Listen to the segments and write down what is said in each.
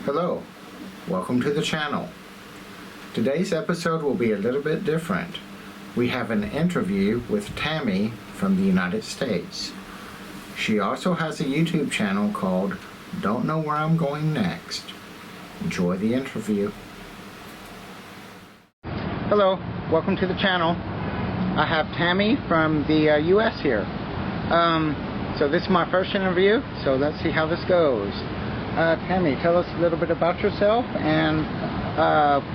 Hello, welcome to the channel. Today's episode will be a little bit different. We have an interview with Tami from the United States. She also has a YouTube channel called Don't Know Where I'm Going Next. Enjoy the interview. Hello, welcome to the channel. I have Tami from the US here. So this is my first interview, so let's see how this goes. Tami, tell us a little bit about yourself and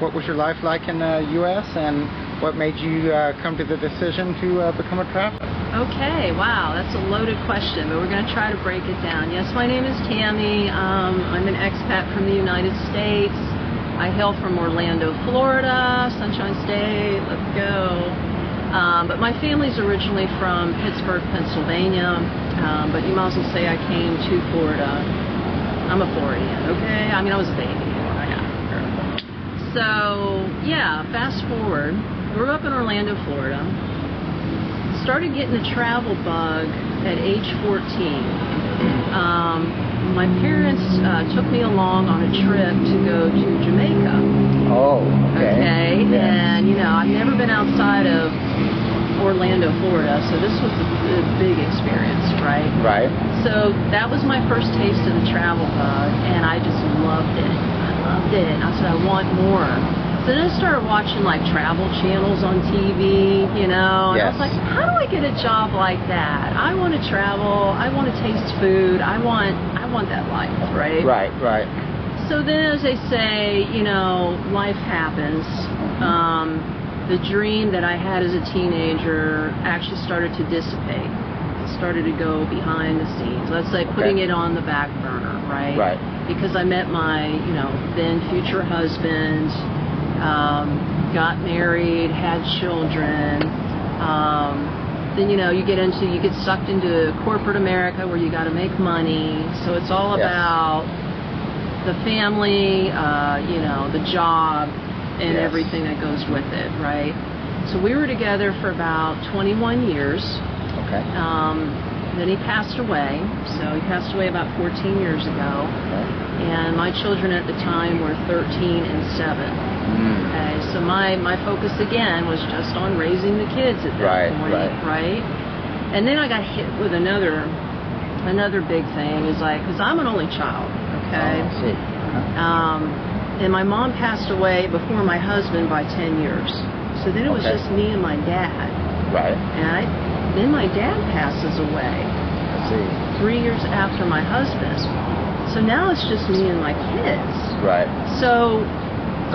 what was your life like in the US and what made you come to the decision to become a traveler? Okay, wow, that's a loaded question, but we're going to try to break it down. Yes, my name is Tami. I'm an expat from the United States. I hail from Orlando, Florida, Sunshine State, let's go. But my family's originally from Pittsburgh, Pennsylvania, but you might as well say I came to Florida. I'm a Floridian, okay? I mean, I was a baby when I got here. So, yeah, fast forward. Grew up in Orlando, Florida. Started getting the travel bug at age 14. My parents took me along on a trip to go to Jamaica. Oh, Okay, yeah. and, you know, I've never been outside of Orlando, Florida, so this was a big experience, right? Right. So that was my first taste of the travel bug, and I just loved it. And I said, I want more. So then I started watching like travel channels on TV, you know, and Yes. I was like, how do I get a job like that? I want to travel, I want to taste food, I want that life, right? Right, right. So then, as they say, you know, life happens. The dream that I had as a teenager actually started to dissipate. It started to go behind the scenes. Let's say putting it on the back burner, right? Right. Because I met my, you know, then future husband, got married, had children. Then, you know, you get sucked into corporate America where you got to make money. So it's all about the family, you know, the job, and everything that goes with it, right? So we were together for about 21 years. Okay. Then he passed away. So he passed away about 14 years ago. Okay. And my children at the time were 13 and 7. Okay, so my focus again was just on raising the kids at that point, right? And then I got hit with another big thing is like, because I'm an only child, okay? Oh, I see. And my mom passed away before my husband by 10 years. So then it was just me and my dad. Right. And then my dad passes away. I see. 3 years after my husband. So now it's just me and my kids. Right. So,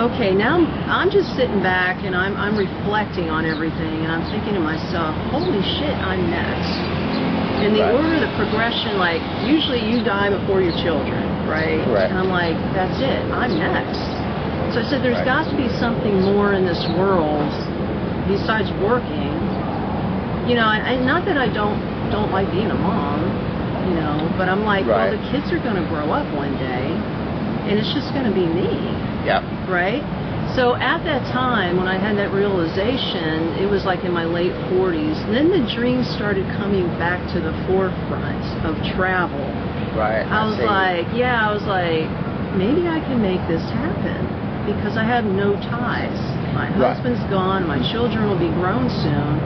okay, now I'm just sitting back and I'm reflecting on everything and I'm thinking to myself, holy shit, I'm next. In the order of the progression, like, usually you die before your children, right? Right. And I'm like, that's it, I'm next. So I said, there's got to be something more in this world besides working. You know, and not that I don't like being a mom, you know, but I'm like, well, the kids are going to grow up one day, and it's just going to be me. Yeah. Right? So at that time, when I had that realization, it was like in my late 40s, and then the dream started coming back to the forefront of travel. Right. I was like, maybe I can make this happen, because I have no ties. My husband's gone, my children will be grown soon.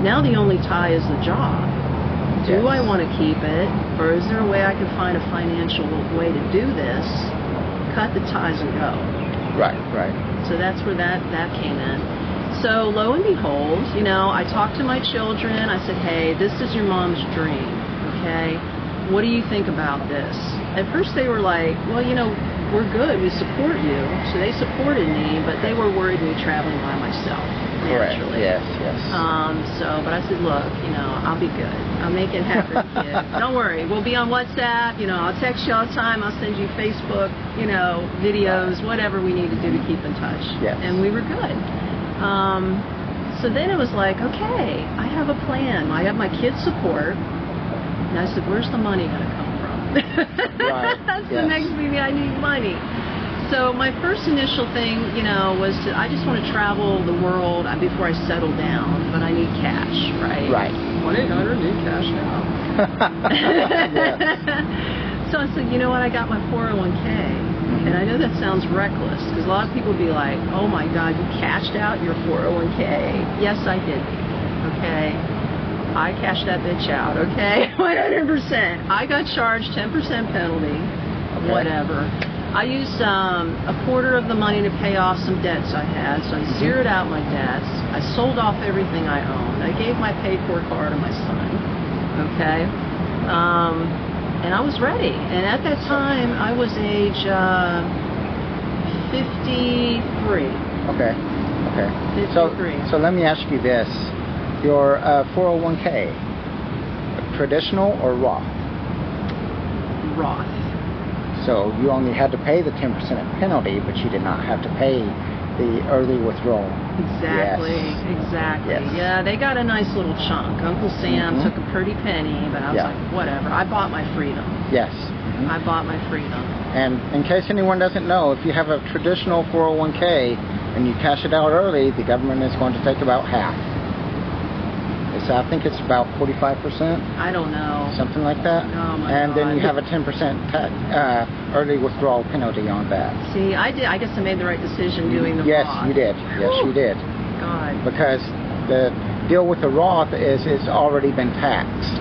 Now the only tie is the job. Do I want to keep it, or is there a way I can find a financial way to do this? Cut the ties and go. Right, right. So that's where that came in. So lo and behold, you know, I talked to my children. I said, hey, this is your mom's dream, okay? What do you think about this? At first they were like, well, you know, we're good. We support you. So they supported me, but they were worried me traveling by myself, naturally. Correct. Yes. But I said, look, you know, I'll be good. I'll make it happen, kid. Don't worry. We'll be on WhatsApp. You know, I'll text you all the time. I'll send you Facebook, you know, videos, whatever we need to do to keep in touch. Yes. And we were good. So then it was like, okay, I have a plan. I have my kids' support. And I said, where's the money going to come from? That's the next thing. I need money. So my first initial thing, you know, was I just want to travel the world before I settle down, but I need cash, right? Right. 1-800 need cash now. So I said, you know what, I got my 401k. And I know that sounds reckless, because a lot of people be like, oh my God, you cashed out your 401k. Yes, I did. Okay? I cashed that bitch out, okay? 100%. I got charged 10% penalty, whatever. I used a quarter of the money to pay off some debts I had, so I zeroed out my debts. I sold off everything I owned. I gave my paid-for car to my son, okay? And I was ready. And at that time, I was age 53. Okay. 53. So let me ask you this. Your 401k, traditional or Roth? Roth. So you only had to pay the 10% penalty, but you did not have to pay the early withdrawal. Exactly, Yes. exactly. Yes. Yeah, they got a nice little chunk. Uncle Sam took a pretty penny, but I was like, whatever. I bought my freedom. Yes. I bought my freedom. And in case anyone doesn't know, if you have a traditional 401k and you cash it out early, the government is going to take about half. So I think it's about 45%. I don't know. Something like that. Oh my and God. then you have a 10% early withdrawal penalty on that. See, I guess I made the right decision doing the Yes, Roth. you did. Yes, you did. God. Because the deal with the Roth is it's already been taxed.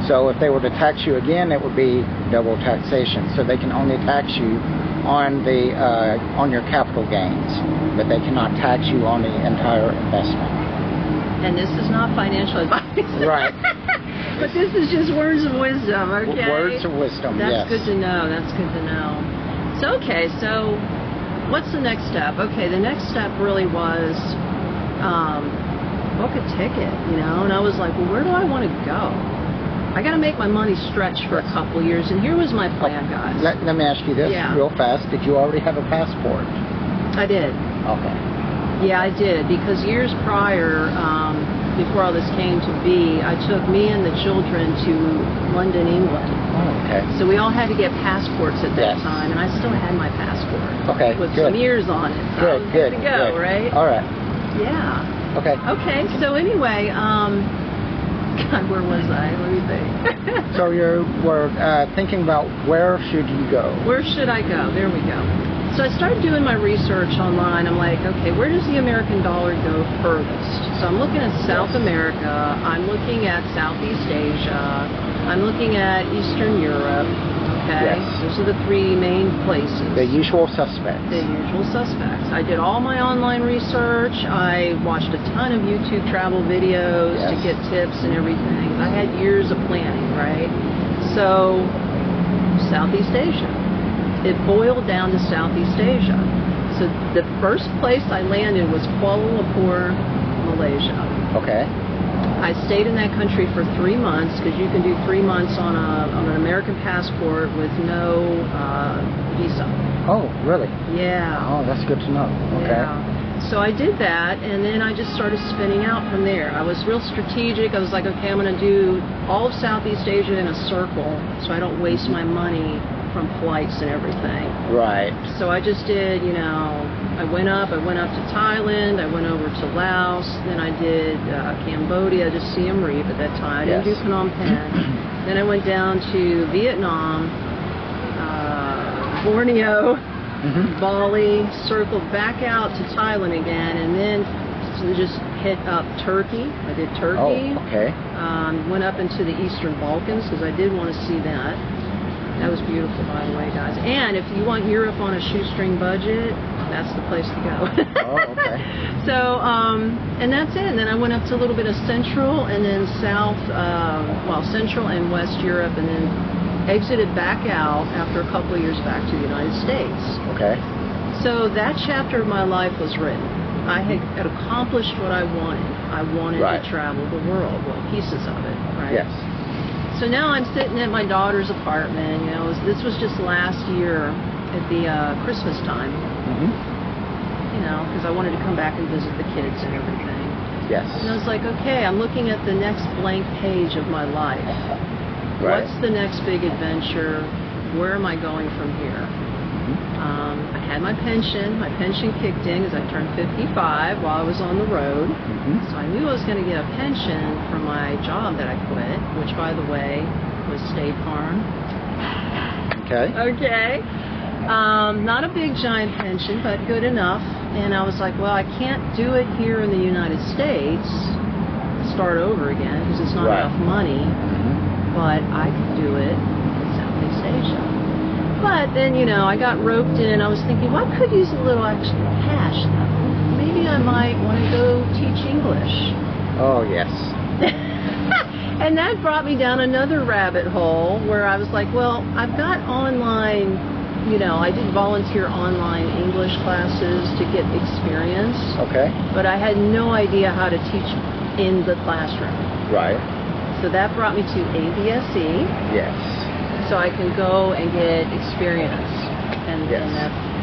So if they were to tax you again, it would be double taxation. So they can only tax you on the on your capital gains, but they cannot tax you on the entire investment. And this is not financial advice. Right. But this is just words of wisdom, okay? Words of wisdom, That's yes. good to know. That's good to know. So, okay, so what's the next step? Okay, the next step really was book a ticket, you know? And I was like, well, where do I want to go? I got to make my money stretch for a couple years. And here was my plan, guys. Let me ask you this real fast. Did you already have a passport? I did. Okay. Yeah, I did, because years prior, before all this came to be, I took me and the children to London, England. Oh, okay. So we all had to get passports at that time, and I still had my passport. Okay, with some years on it. So Good to go, right? All right. Yeah. Okay. Okay, so anyway, God, where was I? Let me think. So you were thinking about where should you go? Where should I go? There we go. So I started doing my research online. I'm like, okay, where does the American dollar go furthest? So I'm looking at South America. I'm looking at Southeast Asia. I'm looking at Eastern Europe. Okay? Yes. Those are the three main places. The usual suspects. The usual suspects. I did all my online research. I watched a ton of YouTube travel videos to get tips and everything. I had years of planning, right? So, Southeast Asia. It boiled down to Southeast Asia. So the first place I landed was Kuala Lumpur, Malaysia. Okay. I stayed in that country for 3 months, because you can do 3 months on an American passport with no visa. Oh, really? Yeah. Oh, that's good to know. Okay. Yeah. So I did that, and then I just started spinning out from there. I was real strategic. I was like, okay, I'm going to do all of Southeast Asia in a circle, so I don't waste my money from flights and everything. Right. So I just did, you know, I went up to Thailand, I went over to Laos, then I did Cambodia, just Siem Reap at that time. I didn't do Phnom Penh. Then I went down to Vietnam, Borneo, Bali, circled back out to Thailand again, and then just hit up Turkey. I did Turkey. Oh, okay. Went up into the Eastern Balkans, because I did want to see that. That was beautiful, by the way, guys. And if you want Europe on a shoestring budget, that's the place to go. Oh, okay. So, and that's it. And then I went up to a little bit of Central and then South, Central and West Europe, and then exited back out after a couple of years back to the United States. Okay. So that chapter of my life was written. I had accomplished what I wanted. I wanted to travel the world, well, pieces of it, right? Yes. So now I'm sitting at my daughter's apartment. You know, this was just last year at the Christmas time. You know, because I wanted to come back and visit the kids and everything. Yes. And I was like, okay, I'm looking at the next blank page of my life. Right. What's the next big adventure? Where am I going from here? I had my pension. My pension kicked in because I turned 55 while I was on the road. So I knew I was going to get a pension from my job that I quit, which, by the way, was State Farm. Okay. Okay. Not a big giant pension, but good enough. And I was like, well, I can't do it here in the United States, start over again, because it's not enough money. But I could do it in Southeast Asia. But then, you know, I got roped in. I was thinking, well, I could use a little extra cash, though. Maybe I might want to go teach English. Oh, yes. And that brought me down another rabbit hole where I was like, well, I've got online, you know, I did volunteer online English classes to get experience. Okay. But I had no idea how to teach in the classroom. Right. So that brought me to ABSE. Yes. So I can go and get experience. And, yes. and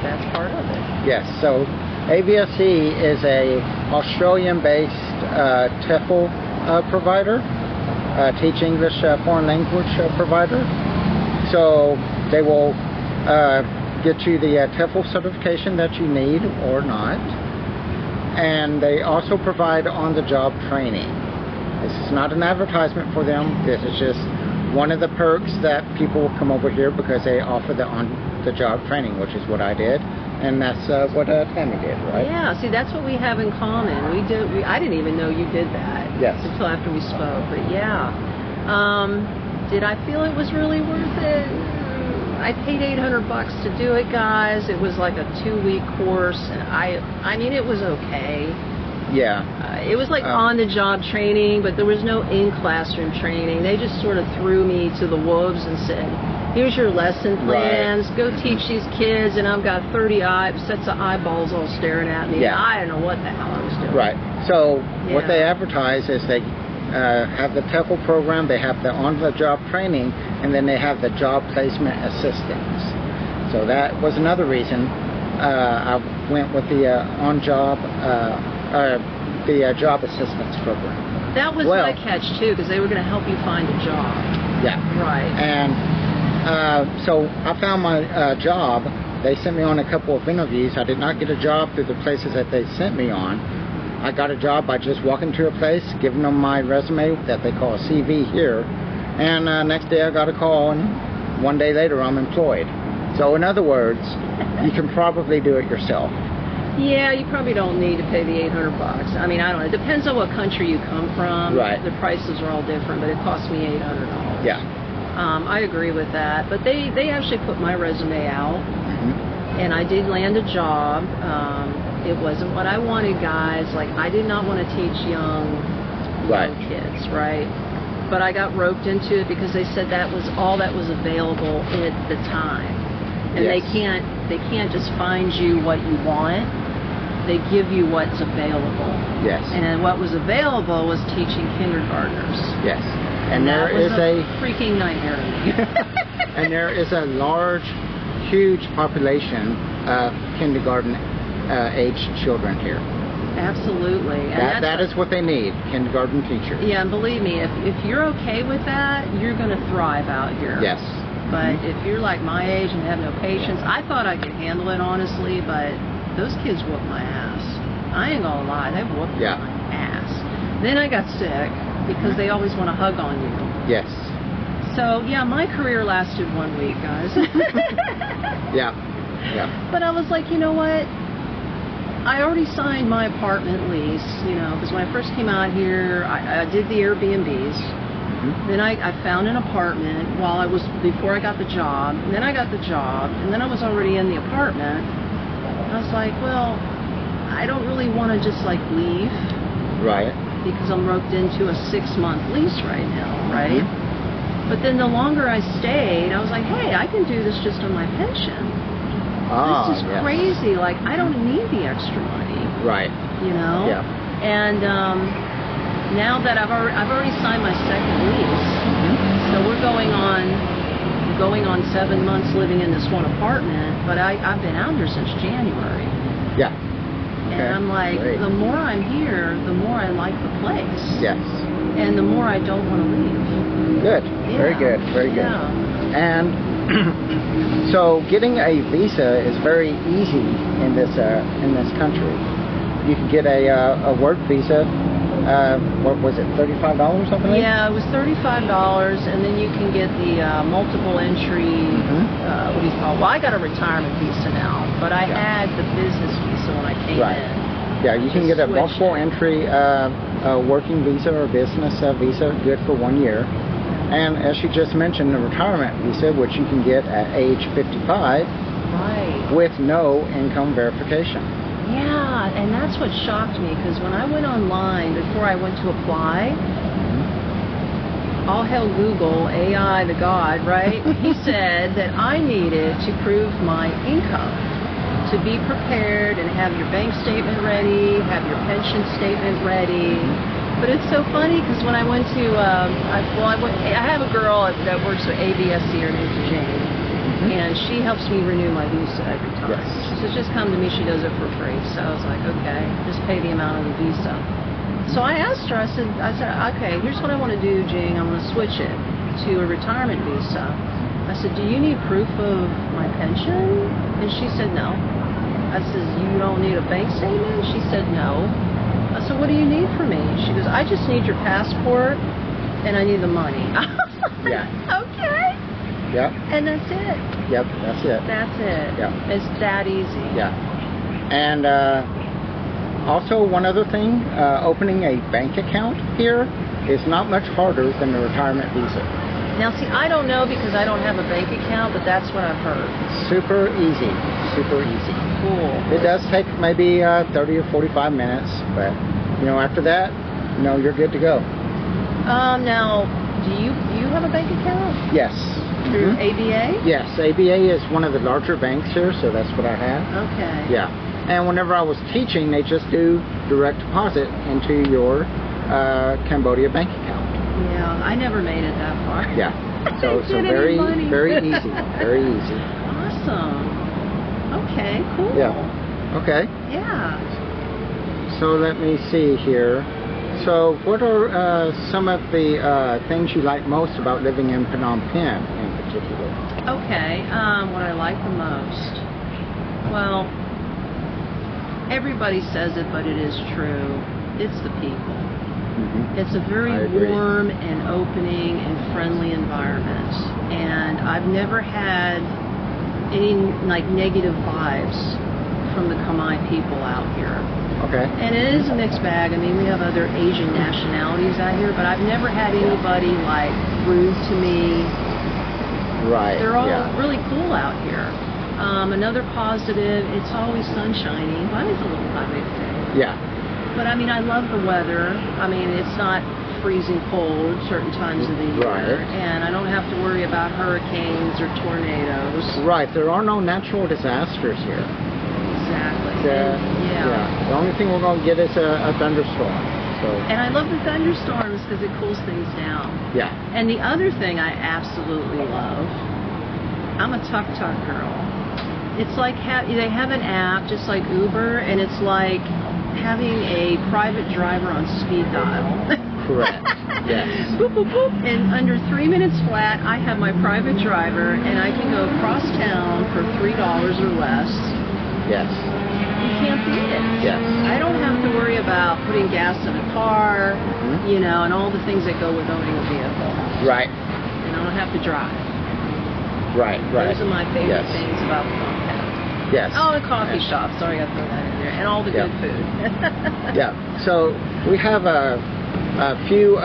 that's part of it. Yes. So ABSE is a Australian-based TEFL provider. Teach English foreign language provider. So they will get you the TEFL certification that you need or not. And they also provide on-the-job training. This is not an advertisement for them. This is just one of the perks that people come over here because they offer the on-the-job training, which is what I did. And that's what Tami did, right? Yeah, see, that's what we have in common. I didn't even know you did that. Yes. Until after we spoke, but yeah. Did I feel it was really worth it? I paid $800 to do it, guys. It was like a 2-week course, and I mean, it was okay. Yeah. It was like on-the-job training, but there was no in-classroom training. They just sort of threw me to the wolves and said, here's your lesson plans, go teach these kids, and I've got 30 sets of eyeballs all staring at me. Yeah. I don't know what the hell I was doing. Right. So what they advertise is they have the TEFL program, they have the on-the-job training, and then they have the job placement assistance. So that was another reason I went with the the job assistance program. That was my catch too, because they were going to help you find a job. Yeah. Right. And so I found my job. They sent me on a couple of interviews. I did not get a job through the places that they sent me on. I got a job by just walking to a place, giving them my resume that they call a CV here, and next day I got a call, and one day later I'm employed. So in other words, you can probably do it yourself. Yeah, you probably don't need to pay the $800. I mean, I don't know. It depends on what country you come from. Right. The prices are all different, but it cost me $800. Yeah. I agree with that. But they actually put my resume out, and I did land a job. It wasn't what I wanted, guys. Like, I did not want to teach young kids, right? But I got roped into it because they said that was all that was available at the time. And they can't just find you what you want. They give you what's available. Yes. And what was available was teaching kindergartners. Yes. And that there was is a freaking nightmare to me. And there is a huge population of kindergarten aged children here. Absolutely. And that is what they need, kindergarten teachers. Yeah, and believe me, if you're okay with that, you're going to thrive out here. Yes. But if you're like my age and have no patience, I thought I could handle it, honestly, but those kids whooped my ass. I ain't gonna lie, they whooped my ass. Then I got sick because they always want to hug on you. Yes. So, yeah, my career lasted 1 week, guys. Yeah. But I was like, you know what? I already signed my apartment lease, you know, because when I first came out here, I did the Airbnbs. Then I found an apartment before I got the job, and then I got the job, and then I was already in the apartment. I was like, well, I don't really want to just like leave. Right. Because I'm roped into a 6-month lease right now, right? But then the longer I stayed, I was like, hey, I can do this just on my pension. This is crazy. Like, I don't need the extra money. Right. You know? Yeah. And now that I've already signed my second lease, so we're going on 7 months living in this one apartment, but I've been out here since January. Yeah. Okay. And I'm like, the more I'm here, the more I like the place. Yes. And the more I don't want to leave. Good. Yeah. Very good. Very good. Yeah. And so getting a visa is very easy in this country. You can get a work visa what was it, $35, I believe? Yeah, it was $35, and then you can get the multiple entry, what do you call it? Well, I got a retirement visa now, but I had the business visa when I came in. Yeah, you can get a multiple entry working visa or business visa, good for 1 year. And as you just mentioned, the retirement visa, which you can get at age 55 with no income verification. Yeah, and that's what shocked me, because when I went online before I went to apply, all hell Google, AI the god, right? He said that I needed to prove my income, to be prepared and have your bank statement ready, have your pension statement ready. But it's so funny, because when I went to, I have a girl that works with ABS here, her name's Jane. And she helps me renew my visa every time. She says, just come to me, she does it for free. So I was like, okay, just pay the amount of the visa. So I asked her, I said, okay, here's what I want to do, Jing. I'm going to switch it to a retirement visa. I said, do you need proof of my pension? And she said, no. I said, you don't need a bank statement? She said, no. I said, what do you need from me? She goes, I just need your passport and I need the money. Okay. Yep. And that's it. Yep, that's it. That's it. Yep. It's that easy. Yeah. And also one other thing, opening a bank account here is not much harder than a retirement visa. Now see, I don't know because I don't have a bank account, but that's what I've heard. Super easy. Super easy. Cool. It does take maybe 30 or 45 minutes, but you know, after that, you know, you're good to go. Now, do you have a bank account? Yes. Through ABA? Yes, ABA is one of the larger banks here, so that's what I have. Okay. Yeah, and whenever I was teaching, they just do direct deposit into your Cambodia bank account. Yeah, I never made it that far. Yeah, so very easy, very easy. Awesome. Okay, cool. Yeah. Okay. Yeah. So let me see here. So what are some of the things you like most about living in Phnom Penh in particular? Okay, what I like the most? Well, everybody says it, but it is true. It's the people. It's a very warm and opening and friendly environment. And I've never had any like negative vibes from the Khmer people out here. Okay. And it is a mixed bag. I mean, we have other Asian nationalities out here, but I've never had anybody like rude to me. Right. They're all really cool out here. Another positive, it's always sunshiny. Well, it's a little cloudy today. Yeah. But I mean, I love the weather. I mean, it's not freezing cold certain times of the year. And I don't have to worry about hurricanes or tornadoes. Right. There are no natural disasters here. Exactly. Yeah. The only thing we're going to get is a thunderstorm. So. And I love the thunderstorms because it cools things down. Yeah. And the other thing I absolutely love, I'm a tuk-tuk girl. It's like they have an app just like Uber, and it's like having a private driver on speed dial. Correct. Yes. Boop, boop, boop. And under 3 minutes flat, I have my private driver, and I can go across town for $3 or less. Yes. You can't beat it. Yes. I don't have to worry about putting gas in a car, you know, and all the things that go with owning a vehicle. Right. And I don't have to drive. Right. Those are my favorite things about Phnom Penh. Yes. Oh, the coffee shop. Sorry, I got to throw that in there. And all the good food. Yeah. So we have a few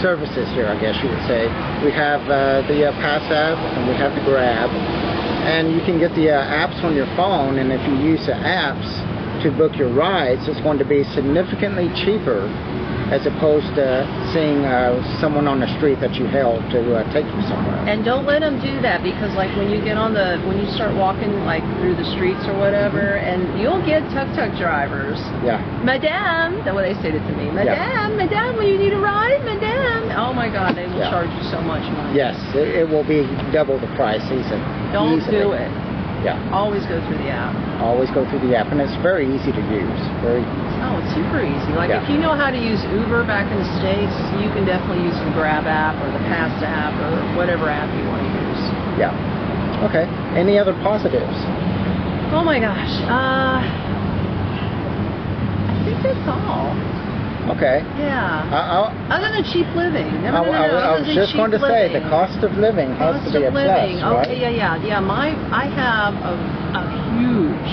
services here, I guess you would say. We have the Pass app and we have the Grab. And you can get the apps on your phone, and if you use the apps to book your rides, it's going to be significantly cheaper as opposed to seeing someone on the street that you hailed to take you somewhere. And don't let them do that, because like when you start walking like through the streets or whatever, and you'll get tuk-tuk drivers. Yeah. Madame, that's what they say to me. Madame, Madame, will you need a ride? Madame. Oh my God, they will charge you so much money. Yes, it will be double the price easily. Don't do it. Yeah. Always go through the app. Always go through the app, and it's very easy to use. Oh, it's super easy. Like if you know how to use Uber back in the States, you can definitely use the Grab app or the Pass app or whatever app you want to use. Yeah. Okay. Any other positives? Oh my gosh. I think fits all. Okay. Yeah. Other than cheap living. No. I was just going to say the cost of living has to be a plus, right? Okay, yeah. I have a huge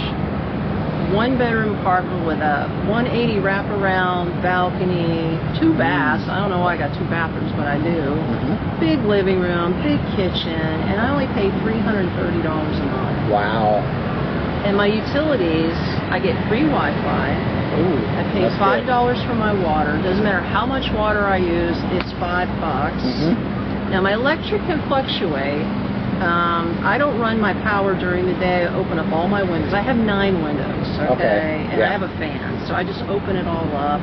1-bedroom apartment with a 180 wraparound balcony, 2 baths. I don't know why I got 2 bathrooms, but I do. Big living room, big kitchen, and I only pay $330 a month. Wow. And my utilities, I get free Wi-Fi. Ooh, I pay $5 for my water. Doesn't matter how much water I use, it's $5. Now my electric can fluctuate. I don't run my power during the day. I open up all my windows. I have 9 windows, okay? And I have a fan, so I just open it all up,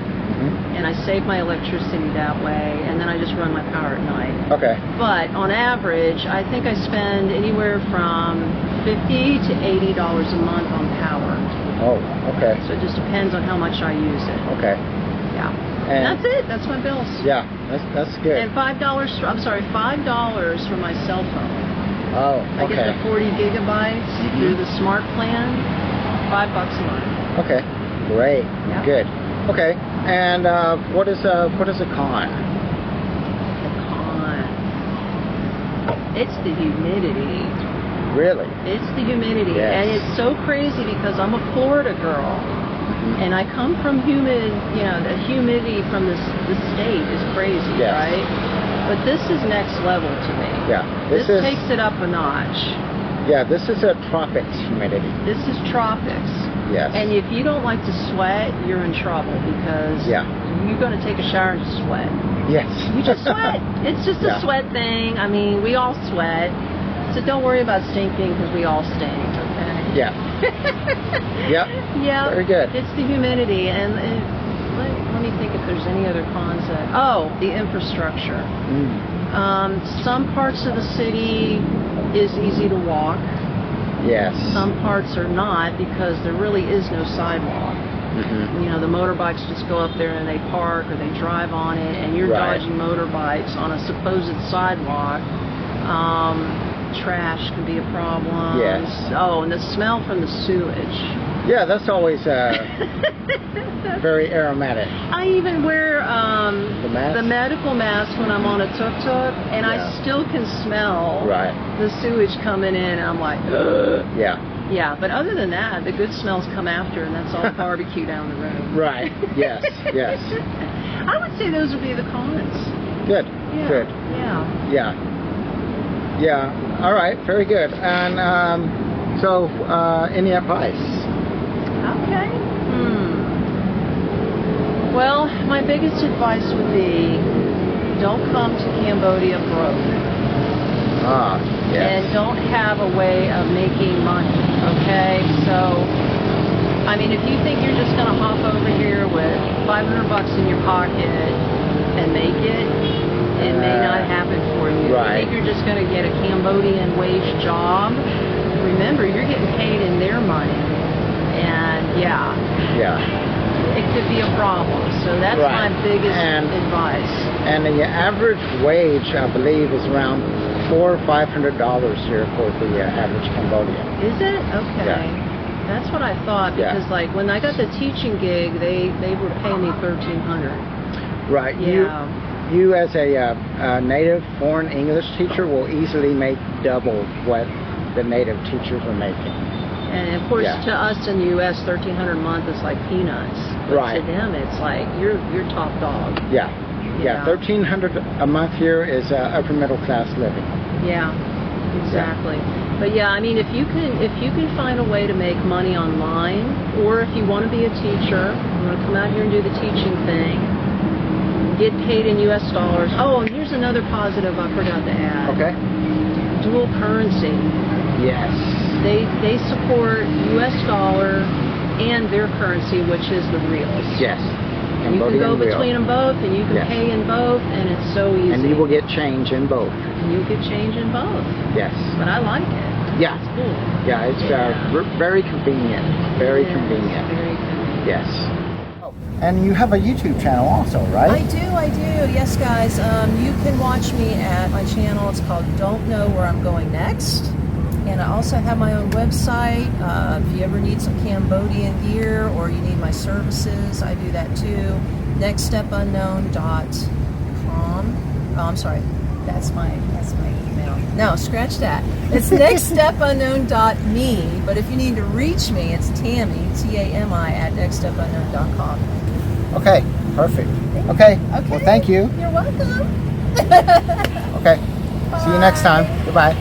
and I save my electricity that way, and then I just run my power at night. Okay. But on average, I think I spend anywhere from $50 to $80 a month on power. Oh, okay. So it just depends on how much I use it. Okay. Yeah. And that's it. That's my bills. Yeah, that's good. And $5 for my cell phone. Oh, I get the 40 gigabytes through the smart plan. $5 a month. Okay. Great. Yep. Good. Okay. And what is a con? The con. It's the humidity. Really? It's the humidity. Yes. And it's so crazy because I'm a Florida girl. And I come from humid, the humidity from the state is crazy, right? But this is next level to me. Yeah. This takes it up a notch. Yeah, this is a tropics humidity. This is tropics. Yes. And if you don't like to sweat, you're in trouble because you're going to take a shower and just sweat. Yes. You just sweat. It's just a sweat thing. I mean, we all sweat. So don't worry about stinking because we all stink, okay? Yeah. Yep. Yeah. Very good. It's the humidity. And let me think if there's any other concept. Oh, the infrastructure. Some parts of the city is easy to walk. Yes. Some parts are not because there really is no sidewalk. The motorbikes just go up there and they park or they drive on it, and you're dodging motorbikes on a supposed sidewalk. Trash can be a problem. Yes. Oh, and the smell from the sewage. Yeah, that's always very aromatic. I even wear the medical mask when I'm on a tuk-tuk, and I still can smell the sewage coming in, and I'm like, ugh. Yeah, but other than that, the good smells come after, and that's all barbecue down the road. Right, yes. I would say those would be the cons. Good, good. Yeah, all right, very good. And so, any advice? Okay. Well, my biggest advice would be don't come to Cambodia broke. And don't have a way of making money, okay? So, I mean, if you think you're just going to hop over here with $500 in your pocket and make it, it may not happen for you. If you think you're just going to get a Cambodian wage job, remember, you're getting paid in their money. And, it could be a problem. So that's my biggest advice. And the average wage, I believe, is around $400 or $500 here for the average Cambodian. Is it? Okay. Yeah. That's what I thought, because like when I got the teaching gig, they were paying me $1,300. Right. Yeah. You as a native foreign English teacher will easily make double what the native teachers are making. And of course, to us in the U.S., $1,300 a month is like peanuts. But to them, it's like you're top dog. Yeah. $1,300 a month here is upper middle class living. Yeah, exactly. But I mean, if you can find a way to make money online, or if you want to be a teacher, you want to come out here and do the teaching thing, get paid in U.S. dollars. Oh, and here's another positive I forgot to add. Okay. Dual currency. Yes. They support U.S. dollar and their currency, which is the reals. Yes. And you can go between them both, and you can pay in both, and it's so easy. And you will get change in both. And you get change in both. Yes. But I like it. Yeah. It's cool. Yeah, it's very convenient. Very convenient. Very convenient. Yes. And you have a YouTube channel also, right? I do. Yes, guys. You can watch me at my channel. It's called Don't Know Where I'm Going Next. And I also have my own website. If you ever need some Cambodian gear or you need my services, I do that too. nextstepunknown.com. Oh, I'm sorry. That's my email. No, scratch that. It's nextstepunknown.me. But if you need to reach me, it's Tami, Tami at nextstepunknown.com. Okay, perfect. Okay. Well, thank you. You're welcome. Okay. See you next time. Goodbye.